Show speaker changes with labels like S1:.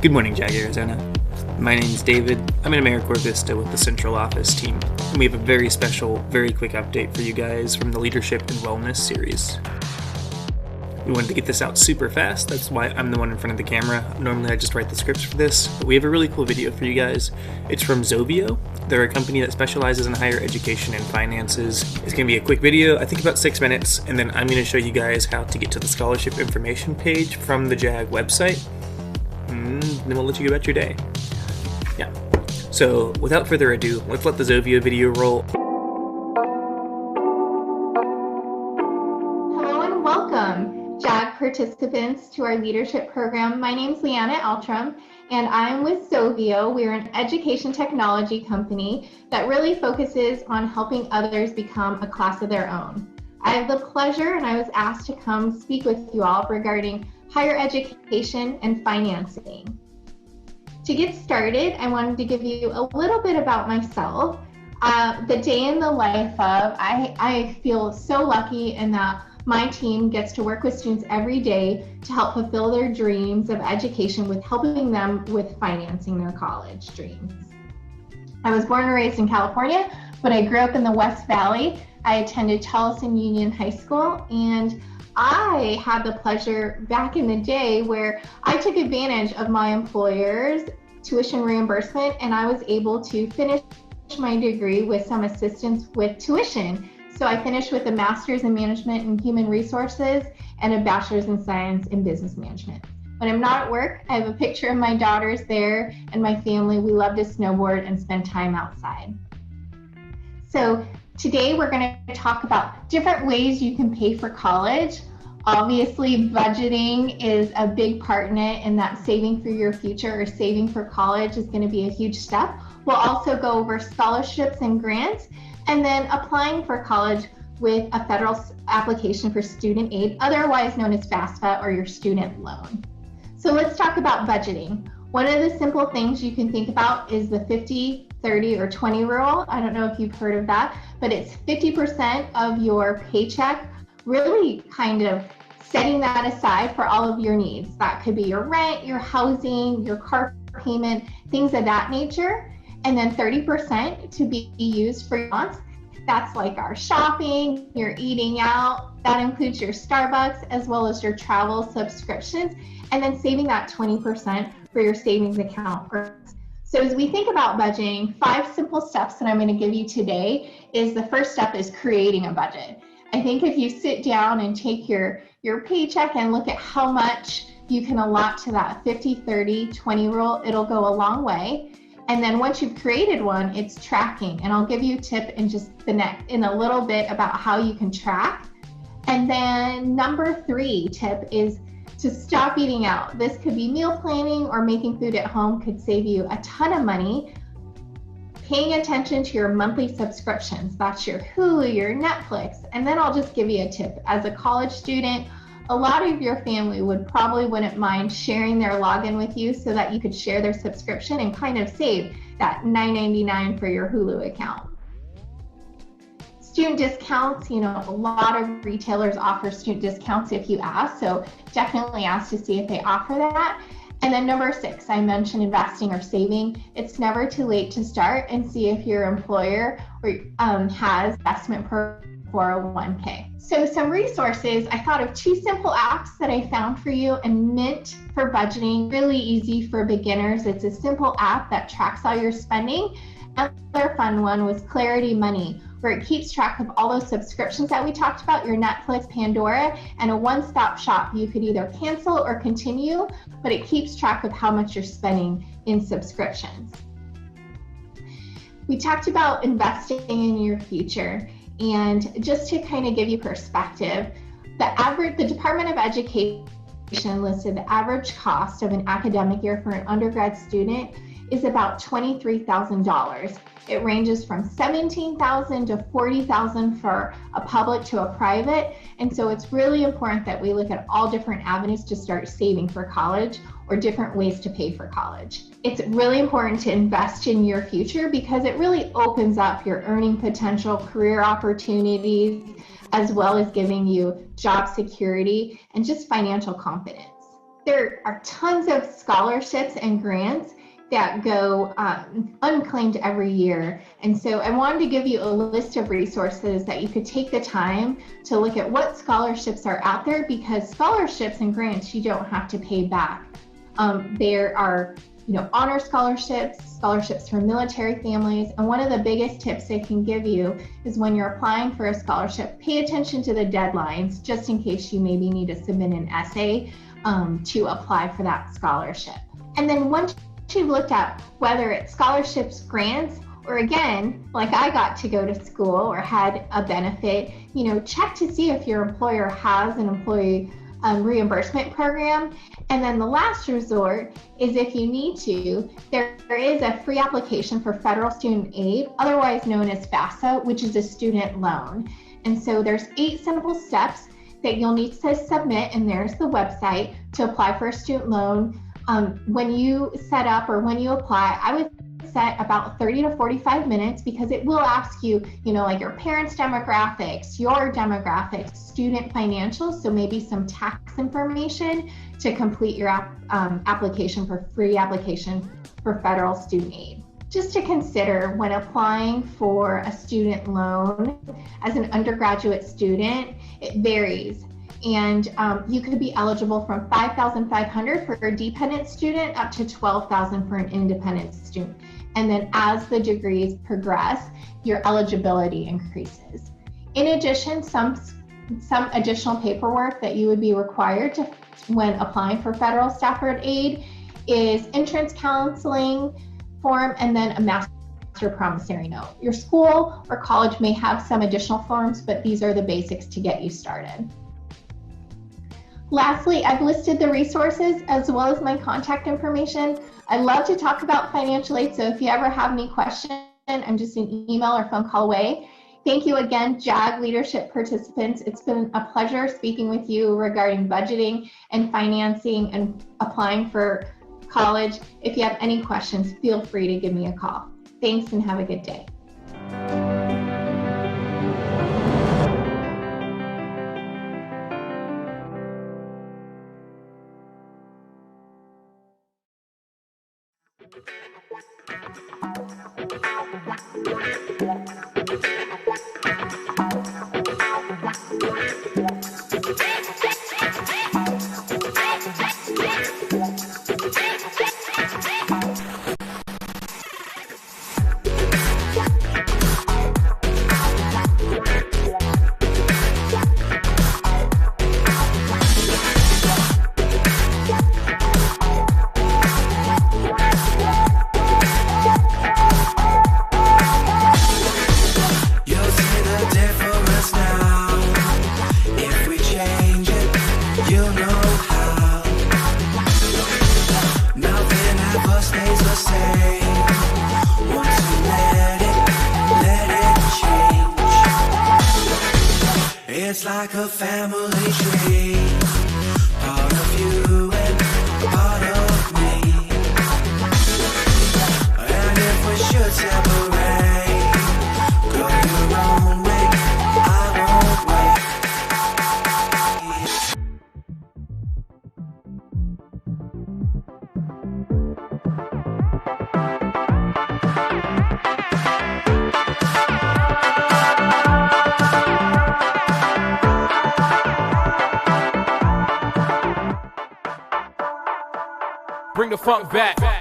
S1: Good morning, JAG Arizona. My name is David. I'm in AmeriCorps Vista with the Central Office team, and we have a very special, very quick update for you guys from the Leadership and Wellness series. We wanted to get this out super fast, that's why I'm the one in front of the camera. Normally I just write the scripts for this, but we have a really cool video for you guys. It's from Zovio. They're a company that specializes in higher education and finances. It's going to be a quick video, I think about 6 minutes, and then I'm going to show you guys how to get to the scholarship information page from the JAG website. Then we'll let you go about your day. Yeah. So without further ado, let's let the Zovio video roll.
S2: Hello and welcome, JAG participants, to our leadership program. My name is Leanna Altram, and I'm with Zovio. We're an education technology company that really focuses on helping others become a class of their own. I have the pleasure, and I was asked to come speak with you all regarding higher education and financing. To get started, I wanted to give you a little bit about myself. The day in the life of, I feel so lucky in that my team gets to work with students every day to help fulfill their dreams of education with helping them with financing their college dreams. I was born and raised in California, but I grew up in the West Valley. I attended Tellison Union High School, and I had the pleasure back in the day where I took advantage of my employer's tuition reimbursement, and I was able to finish my degree with some assistance with tuition. So I finished with a master's in management and human resources and a bachelor's in science in business management. When I'm not at work, I have a picture of my daughters there and my family. We love to snowboard and spend time outside. So today we're going to talk about different ways you can pay for college. Obviously, budgeting is a big part in it, and that saving for your future or saving for college is going to be a huge step. We'll also go over scholarships and grants, and then applying for college with a federal application for student aid, otherwise known as FAFSA, or your student loan. So let's talk about budgeting. One of the simple things you can think about is the 50, 30, or 20 rule. I don't know if you've heard of that, but it's 50% of your paycheck, really kind of setting that aside for all of your needs. That could be your rent, your housing, your car payment, things of that nature. And then 30% to be used for your wants. That's like our shopping, your eating out. That includes your Starbucks as well as your travel subscriptions. And then saving that 20% for your savings account. So as we think about budgeting, 5 simple steps that I'm going to give you today is the first step is creating a budget. I think if you sit down and take your paycheck and look at how much you can allot to that 50, 30, 20 rule, it'll go a long way. And then once you've created one, it's tracking. And I'll give you a tip in a little bit about how you can track. And then number 3 tip is to stop eating out. This could be meal planning or making food at home could save you a ton of money. Paying attention to your monthly subscriptions. That's your Hulu, your Netflix. And then I'll just give you a tip. As a college student, a lot of your family wouldn't mind sharing their login with you so that you could share their subscription and kind of save that $9.99 for your Hulu account. Student discounts, a lot of retailers offer student discounts if you ask, so definitely ask to see if they offer that. And then number 6, I mentioned investing or saving. It's never too late to start and see if your employer has investment for 401k. So some resources, I thought of 2 simple apps that I found for you, and Mint for budgeting, really easy for beginners. It's a simple app that tracks all your spending. Another fun one was Clarity Money, where it keeps track of all those subscriptions that we talked about, your Netflix, Pandora, and a one-stop shop. You could either cancel or continue, but it keeps track of how much you're spending in subscriptions. We talked about investing in your future, and just to kind of give you perspective, the Department of Education listed the average cost of an academic year for an undergrad student is about $23,000. It ranges from $17,000 to $40,000 for a public to a private. And so it's really important that we look at all different avenues to start saving for college or different ways to pay for college. It's really important to invest in your future because it really opens up your earning potential, career opportunities, as well as giving you job security and just financial confidence. There are tons of scholarships and grants that go unclaimed every year. And so I wanted to give you a list of resources that you could take the time to look at what scholarships are out there, because scholarships and grants you don't have to pay back. There are honor scholarships, scholarships for military families. And one of the biggest tips I can give you is when you're applying for a scholarship, pay attention to the deadlines, just in case you maybe need to submit an essay to apply for that scholarship. And then once you've looked at whether it's scholarships, grants, or again, like I got to go to school or had a benefit, check to see if your employer has an employee reimbursement program. And then the last resort is, if you need to, there is a free application for federal student aid, otherwise known as FAFSA, which is a student loan. And so there's 8 simple steps that you'll need to submit, and there's the website to apply for a student loan. When you set up or when you apply, I would set about 30 to 45 minutes, because it will ask you, like your parents' demographics, your demographics, student financials, so maybe some tax information to complete your application for free application for federal student aid. Just to consider when applying for a student loan as an undergraduate student, it varies. And you could be eligible from $5,500 for a dependent student up to $12,000 for an independent student. And then as the degrees progress, your eligibility increases. In addition, some additional paperwork that you would be required to when applying for federal Stafford aid is entrance counseling form and then a master promissory note. Your school or college may have some additional forms, but these are the basics to get you started. Lastly, I've listed the resources as well as my contact information. I love to talk about financial aid, so if you ever have any questions, I'm just an email or phone call away. Thank you again, JAG leadership participants. It's been a pleasure speaking with you regarding budgeting and financing and applying for college. If you have any questions, feel free to give me a call. Thanks and have a good day.
S3: It's like a family tree, part of you and part of me. And if we should separate, go your own way, I won't wait.
S4: Bring the funk back.